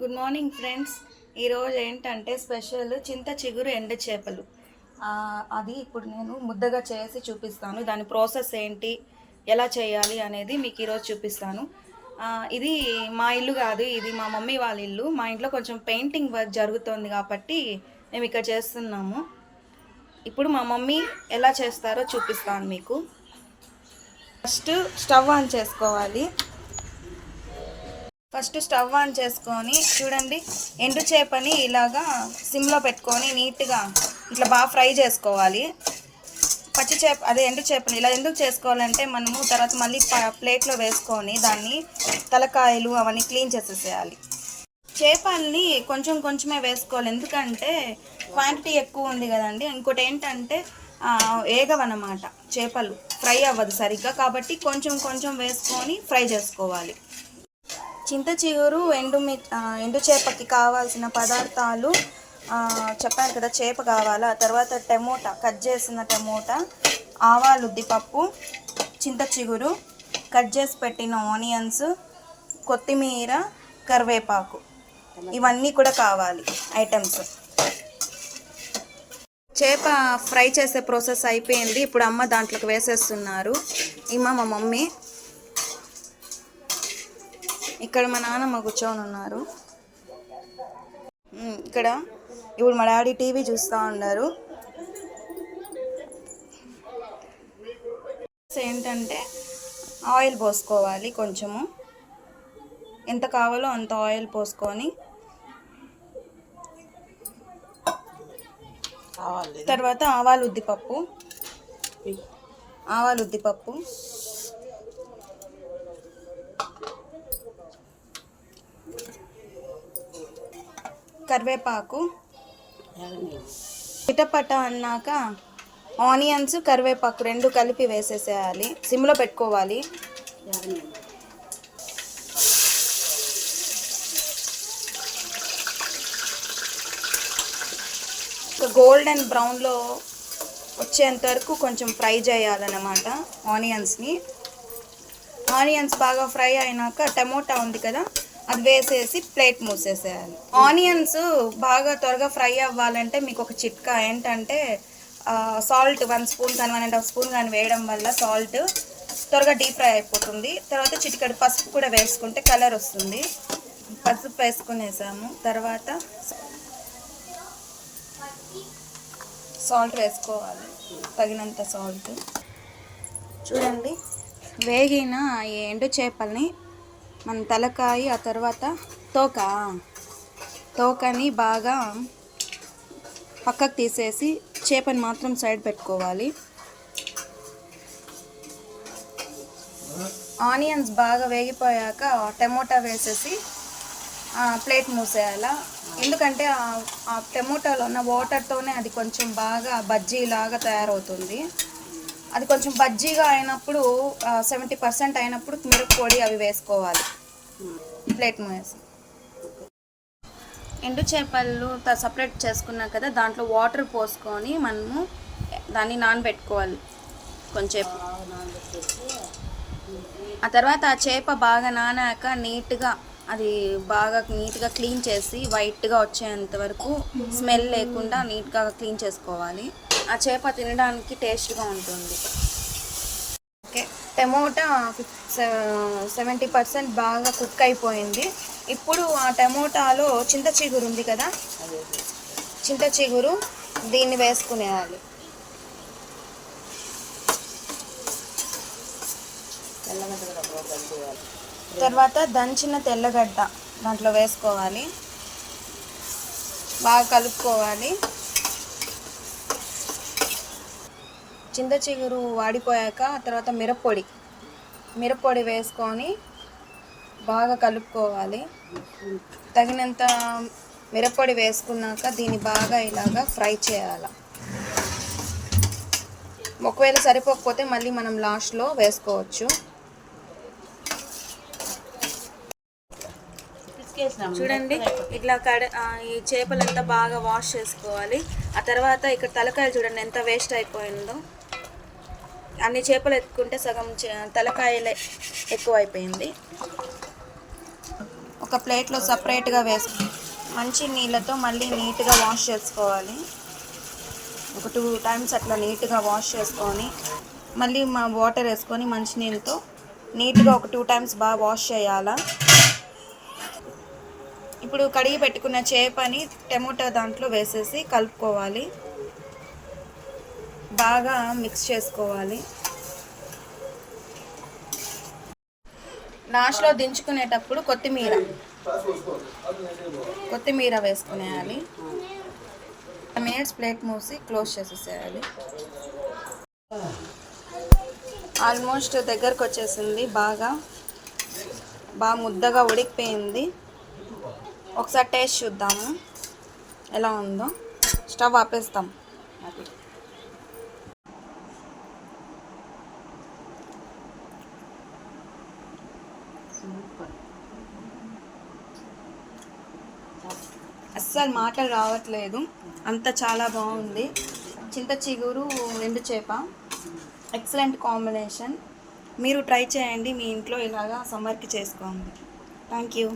Good morning friends. ఈరోజు ఏంటంటే special చింత చిగురు ఎండు చేపలు. అది ఇప్పుడు నేను ముద్దగా చేసి చూపిస్తాను. దాని ప్రాసెస్ ఏంటి, ఎలా చేయాలి అనేది మీకు ఈరోజు చూపిస్తాను. ఇది మా ఇల్లు కాదు, ఇది మా మమ్మీ వాళ్ళ ఇల్లు. మా ఇంట్లో కొంచెం పెయింటింగ్ వర్క్ జరుగుతుంది కాబట్టి మేము ఇక్కడ చేస్తున్నాము. ఇప్పుడు మా మమ్మీ ఎలా చేస్తారో చూపిస్తాను మీకు. ఫస్ట్ స్టవ్ ఆన్ చేసుకోవాలి. ఫస్ట్ స్టవ్ ఆన్ చేసుకొని చూడండి, ఎండు చేపని ఇలాగా సిమ్లో పెట్టుకొని నీట్గా ఇట్లా బాగా ఫ్రై చేసుకోవాలి. పచ్చి చేప అదే ఎండు చేపని ఇలా ఎందుకు చేసుకోవాలంటే మనము తర్వాత మళ్ళీ ప్లేట్లో వేసుకొని దాన్ని తలకాయలు అవన్నీ క్లీన్ చేసేసేయాలి. చేపల్ని కొంచెం కొంచెమే వేసుకోవాలి, ఎందుకంటే క్వాంటిటీ ఎక్కువ ఉంది కదండి. ఇంకోటి ఏంటంటే ఏగవన్నమాట, చేపలు ఫ్రై అవ్వదు సరిగ్గా, కాబట్టి కొంచెం కొంచెం వేసుకొని ఫ్రై చేసుకోవాలి. చింత చిగురు ఎండు చేపకి కావాల్సిన పదార్థాలు చెప్పాను కదా. చేప కావాలి, ఆ తర్వాత టమోటా, కట్ చేసిన టమోటా, ఆవాలు, ఉద్దిపప్పు, చింత చిగురు, కట్ చేసి పెట్టిన ఆనియన్స్, కొత్తిమీర, కరివేపాకు, ఇవన్నీ కూడా కావాలి ఐటమ్స్. చేప ఫ్రై చేసే ప్రాసెస్ అయిపోయింది. ఇప్పుడు అమ్మ దాంట్లోకి వేసేస్తున్నారు. మా మమ్మీ ఇక్కడ, మా నాన్నమ్మ కూర్చొని ఉన్నారు. ఇక్కడ ఇప్పుడు మా డాడీ టీవీ చూస్తూ ఉన్నారు. ఏంటంటే ఆయిల్ పోసుకోవాలి, కొంచెము ఎంత కావాలో అంత ఆయిల్ పోసుకొని తర్వాత ఆవాలు ఉద్దిపప్పు, కరివేపాకు, చిటపట అన్నాక ఆనియన్స్, కరివేపాకు రెండు కలిపి వేసేసేయాలి. సిమ్లో పెట్టుకోవాలి. గోల్డెన్ బ్రౌన్లో వచ్చేంత వరకు కొంచెం ఫ్రై చేయాలన్నమాట ఆనియన్స్ని. ఆనియన్స్ బాగా ఫ్రై అయినాక టమోటా ఉంది కదా, అది వేసేసి ప్లేట్ మూసేసేయాలి. ఆనియన్స్ బాగా త్వరగా ఫ్రై అవ్వాలంటే మీకు ఒక చిట్కా ఏంటంటే సాల్ట్ 1 స్పూన్ కానీ 1.5 స్పూన్ కానీ వేయడం వల్ల సాల్ట్ త్వరగా డీప్ ఫ్రై అయిపోతుంది. తర్వాత చిటికెడు పసుపు కూడా వేసుకుంటే కలర్ వస్తుంది. పసుపు వేసుకునేసాము. తర్వాత సాల్ట్ వేసుకోవాలి, తగినంత సాల్ట్. చూడండి, వేగిన ఈ ఎండు చేపల్ని మన తలకాయ, ఆ తర్వాత తోకని బాగా పక్కకు తీసేసి చేపని మాత్రం సైడ్ పెట్టుకోవాలి. ఆనియన్స్ బాగా వేగిపోయాక టమోటా వేసేసి ప్లేట్ మూసేయాల. ఎందుకంటే ఆ టమోటాలో ఉన్న వాటర్తోనే అది కొంచెం బాగా బజ్జీలాగా తయారవుతుంది. అది కొంచెం బజ్జీగా అయినప్పుడు 70% అయినప్పుడు మిరప్పొడి అవి వేసుకోవాలి. ప్లేట్ మూసేసి ఎండు చేపలు సపరేట్ చేసుకున్నాం కదా, దాంట్లో వాటర్ పోసుకొని మనము దాన్ని నానబెట్టుకోవాలి కొంచెంసేపు. ఆ తర్వాత ఆ చేప బాగా నానాక అది బాగా నీట్గా క్లీన్ చేసి వైట్గా వచ్చేంత వరకు, స్మెల్ లేకుండా నీట్గా క్లీన్ చేసుకోవాలి. ఆ చేప తినడానికి టేస్ట్గా ఉంటుంది. ఓకే, టమోటా 70% బాగా కుక్ అయిపోయింది. ఇప్పుడు ఆ టమోటాలో చింత చిగురు ఉంది కదా, చింత చిగురు దీన్ని వేసుకునేయాలి. తర్వాత దంచిన తెల్లగడ్డ దాంట్లో వేసుకోవాలి, బాగా కలుపుకోవాలి. చింత చిగురు వాడిపోయాక తర్వాత మిరప్పొడి వేసుకొని బాగా కలుపుకోవాలి. తగినంత మిరప్పొడి వేసుకున్నాక దీన్ని బాగా ఇలాగా ఫ్రై చేయాలి. ఒకవేళ సరిపోకపోతే మళ్ళీ మనం లాస్ట్లో వేసుకోవచ్చు. చూడండి, ఇట్లా ఈ చేపలంతా బాగా వాష్ చేసుకోవాలి. ఆ తర్వాత ఇక్కడ తలకాయలు చూడండి ఎంత వేస్ట్ అయిపోయిందో. అన్ని చేపలు ఎత్తుకుంటే సగం తలకాయలే ఎక్కువ అయిపోయింది. ఒక ఒక ప్లేట్లో సపరేట్గా వేసి మంచి నీళ్ళతో మళ్ళీ నీట్గా వాష్ చేసుకోవాలి. ఒక 2 టైమ్స్ అట్లా నీట్గా వాష్ చేసుకొని మళ్ళీ వాటర్ వేసుకొని మంచి నీళ్ళతో నీట్గా ఒక 2 టైమ్స్ బాగా వాష్ చేయాలా. ఇప్పుడు కడిగి పెట్టుకున్న చేపని టమోటా దాంట్లో వేసేసి కలుపుకోవాలి, బాగా మిక్స్ చేసుకోవాలి. లాస్ట్లో దించుకునేటప్పుడు కొత్తిమీర వేసుకునేయాలి. మినిట్స్ ప్లేట్ మూసి క్లోజ్ చేసేసేయాలి. ఆల్మోస్ట్ దగ్గరకు వచ్చేసింది, బాగా ముద్దగా ఉడికిపోయింది. ఒకసారి టేస్ట్ చూద్దాము ఎలా ఉందో. స్టవ్ ఆపేస్తాం. అస్సలు మాటలు రావట్లేదు, అంత చాలా బాగుంది. చింత చిగురు ఎండు చేప ఎక్సలెంట్ కాంబినేషన్. మీరు ట్రై చేయండి, మీ ఇంట్లో ఇలాగా సమ్మర్కి చేసుకోండి. Thank you.